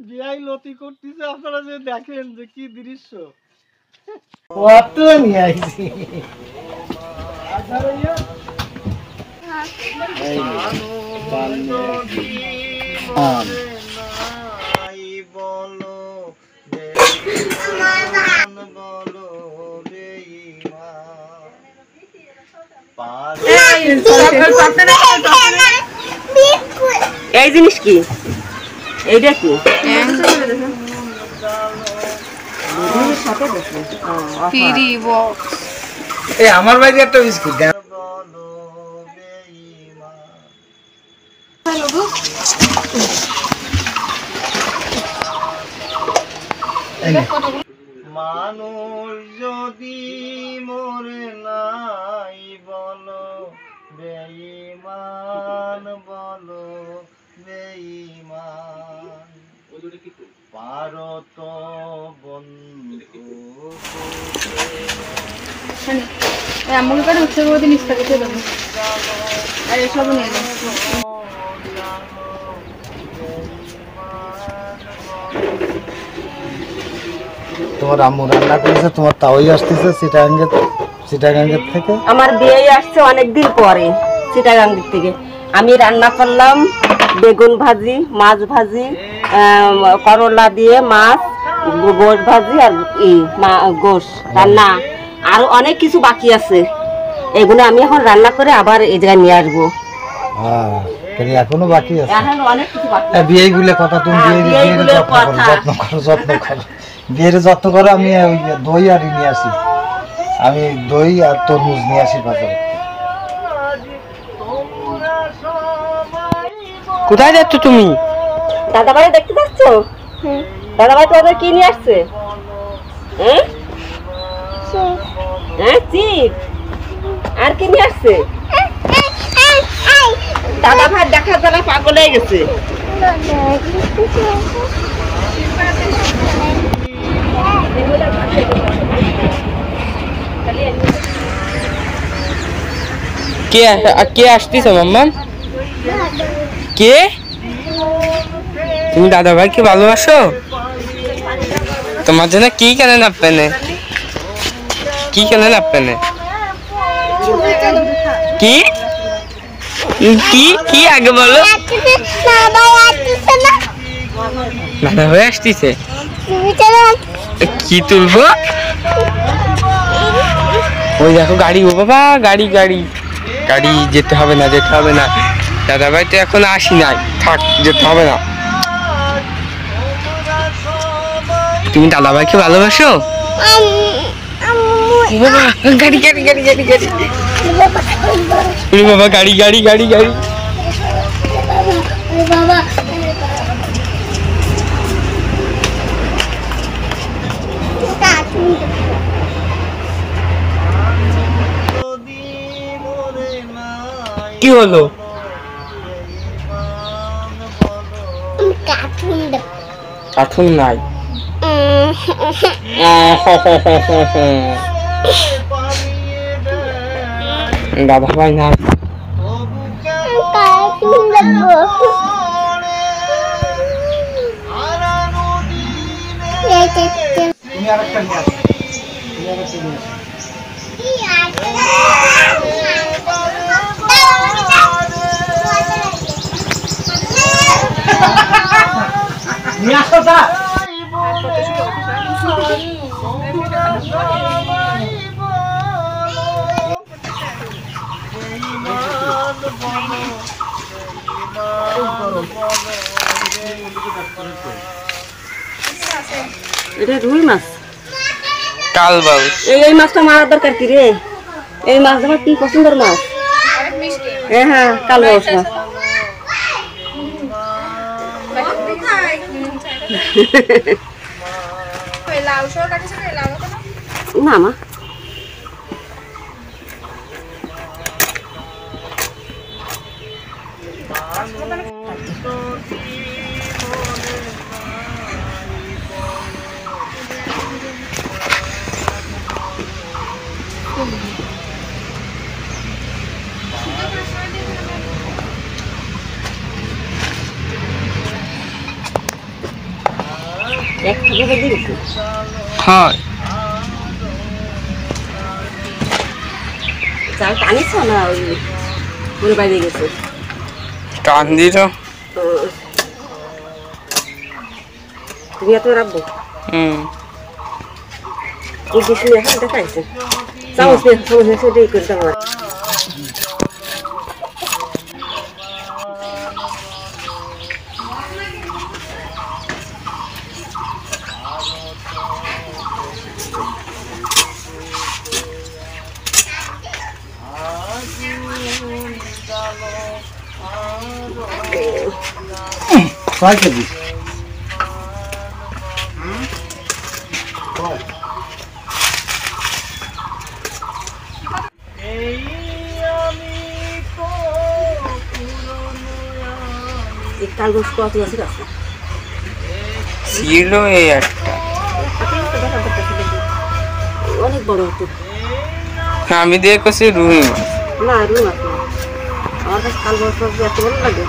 বিয়াই লতি করতেছে, আপনারা যে দেখেন যে কি দৃশ্য। কত নিয়ে আইছি এই জিনিস কি? এইটা কি? আমার বাড়ি একটা বিস্কুট দেন। মানুষ যদি মরে নাই বলো বেঈমান, বলো বেঈমান, পারো তো বন্ধু মনে করে উৎসব দিন ইচ্ছা করতে দেবো আর এসব নিয়ে তোমার আম্মু রান্না করেছে, তোমার তাওই আসতেছে চিটাগাঙ্গের থেকে। আমার বিয়ে আসছে অনেকদিন পরে চিটাগাং থেকে। আমি রান্না করলাম বেগুন ভাজি, মাছ ভাজি, করলা দিয়ে মাছ, গোশ ভাজি আর গোশ রান্না, আরো অনেক কিছু বাকি আছে। এগুলো আমি এখন রান্না করে আবার এই জায়গায় নিয়ে আসবো। এখনো বাকি আছে, অনেক কিছু বাকি। বিয়েগুলো কথা তুমি যত্ন করো, বিয়ের যত্ন করো। আমি দই আর নিয়ে আসি, আমি দই আর তরমুজ নিয়ে আসি বাজারে। কোথায় যাচ্ছ তুমি? দাদা ভাই দেখতে যাচ্ছ? দাদা ভাই তোমাদের কি নিয়ে আসছে? চিপ আর কি নিয়ে আসছে? দাদা ভাই দেখার দ্বারা পাগল হয়ে গেছে। কে আসতেছ মাম্মা? কে? তুমি দাদা ভাইকে ভালোবাসো? তোমার জন্য কি কেনেন আপনানে? কি কেনেন আপনানে? কি কি কি আগে বলো। দাদা ভাই আসতেছে, কি তুলবো? ওই দেখো গাড়ি। ও বাবা, গাড়ি গাড়ি গাড়ি। যেতে হবে না, যেতে হবে না। দাদা ভাই তো এখন আসি নাই, থাক, যেতে হবে না। তুমি দাদা ভাইকে ভালোবাসো? গাড়ি গাড়ি গাড়ি গাড়ি গাড়ি। বাবা, গাড়ি গাড়ি গাড়ি গাড়ি। কি হলো? কার্টুন নাই। দাদা ভাই নাই। এটা রুই মাছ, কালবাল। এই মাছটা মারার দরকার কি রে? এই মাছ আমার কি পছন্দের মাছ। হ্যাঁ হ্যাঁ, কালবাল মাছ। না মা, এক থেকে বেঁধে গেছে হ্যাঁ চাল টানিস না ওই পুরো বাইরে গেছে টান দিত তুমি এত রাখবো ওই যে শুনে এখন দেখাইছে চামচ দিয়ে সেটাই করতে আমার কয় কেজি এই কাগজ কত আছে ছিল এই একটা অনেক বড় হতো আমি দেখছি রুই মাছ না রুম আছে আমার কাছে কাগজ এত ভালো লাগে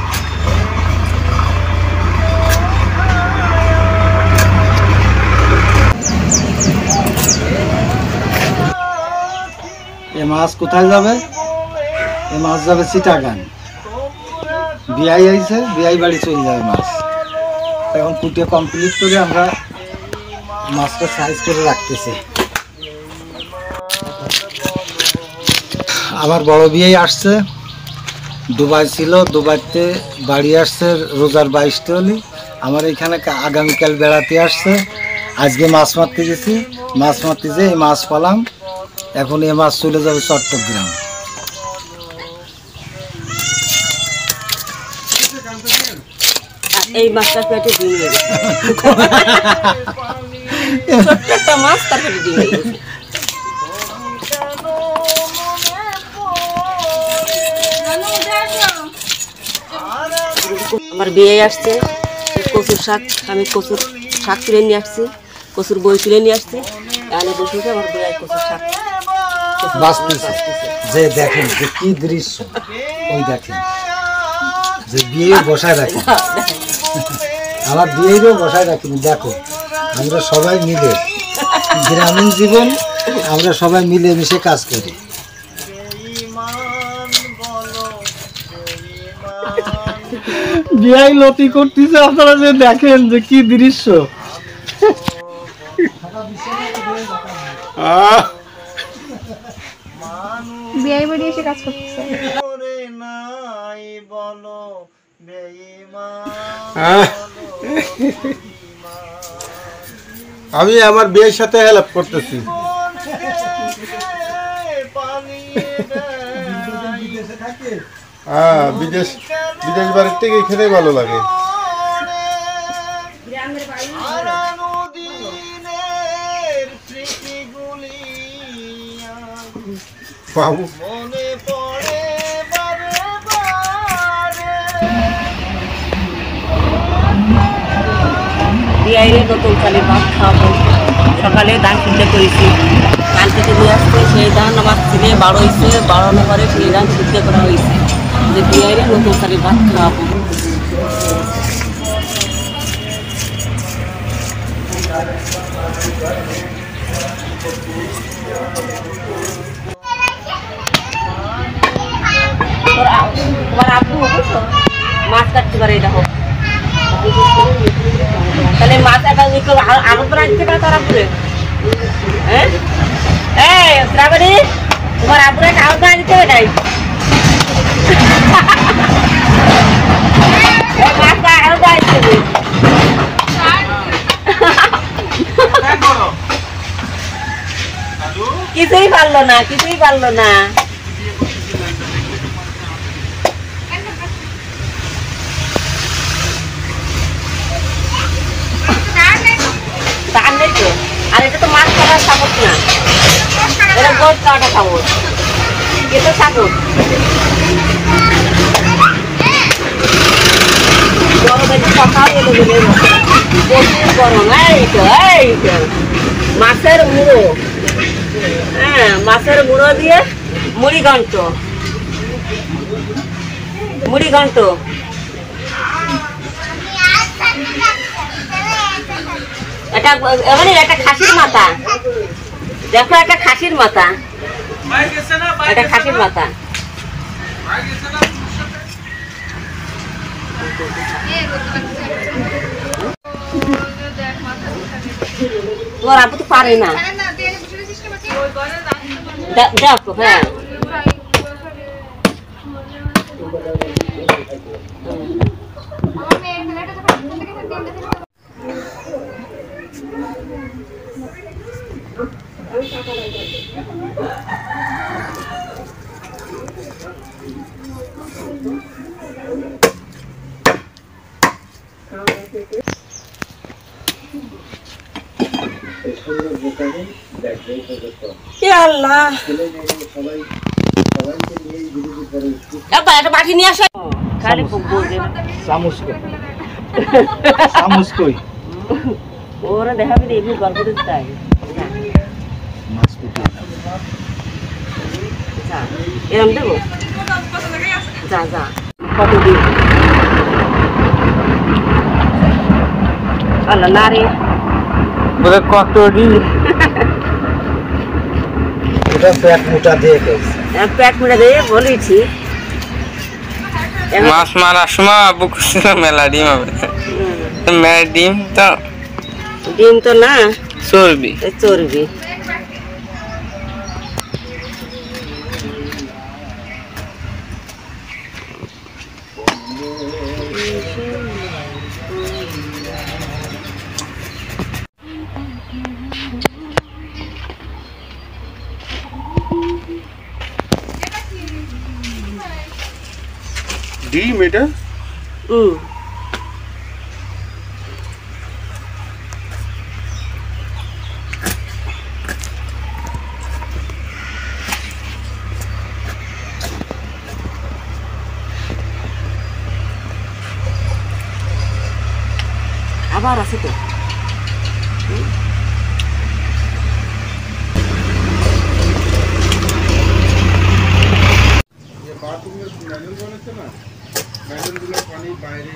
এ মাছ কোথায় যাবে? এ মাছ যাবে চিটাগাং। বিয়াই আইছে, বিয়াই বাড়ি চলে যাবে মাছ। এখন কুটে কমপ্লিট করে আমরা মাছটা সাইজ করে রাখতেছি। আমার বড় বিয়াই আসছে, দুবাই ছিল, দুবাইতে বাড়ি আসছে রোজার 22 তারিখ। আমার এখানে আগামীকাল বেড়াতে আসছে। আজকে মাছ মারতে গেছি, মাছ মারতে যেয়ে এই মাছ পালাম। এখন এই মাছ চলে যাবে চট্টগ্রাম। এই মাছটা পেটে ডিম হয়ে গেছে ছোট্ট একটা মাছ তার পেটে ডিম হয়ে গেছে আমার বিয়ে আসছে কচুর শাক আমি কচুর শাক তুলে নিয়ে আসছি কচুর বই তুলে নিয়ে আসছি এখানে বসে আমার বিয়ে কচুর শাক বাঁচতেছে যে দেখেন যে কি দৃশ্য ওই দেখেন যে বিয়ে বসায় রাখেন আমার বিয়েরও বসায় রাখেন দেখো আমরা সবাই মিলে গ্রামীণ জীবন আমরা সবাই মিলে মিশে কাজ করি বিয়াই লতি করতেছে আপনারা যে দেখেন যে কি দৃশ্য বিয়ে বাড়ি এসে কাজ করতেছে আমি আমার বিয়ের সাথে হেল্প করতেছি হ্যাঁ বিদেশ বাড়ির থেকে এখানে ভালো লাগে বাবু বিয়ে নতুন চালের ভাত খাওয়াবো সকালে ধান সিদ্ধ করেছি ধান কেটে দিয়ে আসছে সেই ধান আমার ছেলে বাড়ো হয়েছে বাড়ানোর পরে সেই ধান সিদ্ধ করা হয়েছে যে বিয়ে নতুন চালের ভাত খাওয়াবো তোমার আব্বু বুঝছো মাছ কাটতে পারে দেখো তাহলে মাছ একটা আরো তো রাখতে পারে তার আব্বুরে হ্যাঁ এই শ্রাবণী তোমার আব্বুরে আরো তো দিতে হবে নাই মাছটা আরো তো দিতে হবে কিছুই পারলো না আর এটা তো মাছ কাটার সাপোর্ট না এটা গোট কাটা সাপোর্ট এটা সাপোর্ট মাছের মুড়ো হ্যাঁ মাছের মুড়ো দিয়ে মুড়ি ঘন্ট মানে একটা খাসির মাথা, দেখো একটা খাসির মাথা, একটা খাসির মাথা। তোমার আপু তো পারে না, দেখো। হ্যাঁ আল্লাহ, একটা বাটি নিয়ে আসে খালি ওরা দেখাবি এগুলো গল্প দিতে চাই। এরম দেবো, যা যা কত দিন আল্লাহ না রে কত দিন পেট মোটা দিয়ে পেট মুড়ে দিয়ে বলেছি। মাছ মারার সময় আবু করছিল মেলা ডিম হবে, মেলা ডিম তো ডিম তো না চর্বি। চর্বি। ডিম এটা আবার আছে তো। বাথরুমের ম্যানুয়াল বানাচ্ছে না, ম্যানুয়ালগুলো পানি বাইরে